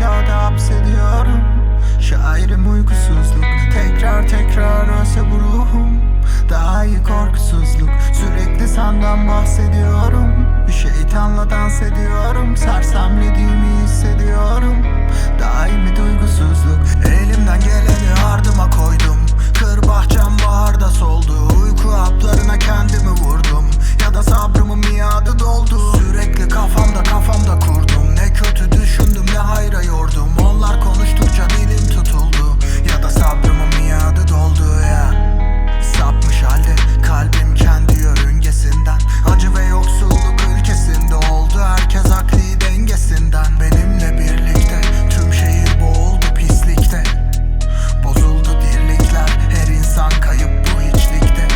kağıda hapsediyorum. Şairim uykusuzluk, tekrar tekrar ölse bu ruhum. Daha iyi korkusuzluk, sürekli senden bahsediyorum. Bir şeytanla dans ediyorum, sersemlediğimi hissediyorum. Daimi duygusuzluk, elimden geleni ardıma koydum. Kır bahçem baharda soldu, uyku haplarına kendimi vurdum. Ya da sabrımın miadı doldu. Sürekli kafamda kurdum. Ne kötü düşündüm ne hayra yordum. Onlar konuştukça dilim tutuldu. Ya da sabrımın miadı doldu ya. Sapmış halde kalbim kendi yörüngesinden. Acı ve yoksulluk ülkesinde oldu herkes akli dengesinden. Benimle birlikte tüm şehir boğuldu pislikte. Bozuldu dirlikler, her insan kayıp bu hiçlikte.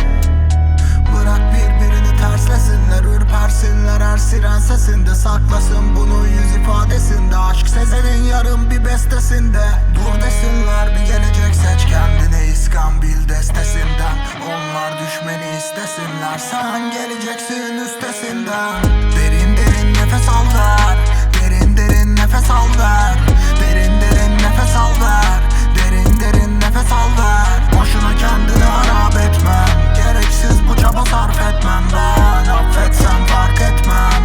Bırak birbirini terslesinler, ürpersinler her siren sesinde. Saklasın bunu yüz ifadesinde, aşk Sezer'in yarım bir bestesinde. Dur desinler, bir gelecek seç kendine, İskambil destesinden. Onlar düşmeni istesinler, sen geleceksin üstesinden. Derin derin nefes al ver, derin derin nefes al ver. Derin derin nefes al ver, derin derin nefes al ver. Boşuna kendini harap etmem, gereksiz bu çaba sarf etmem ben. Affetsem fark etmem,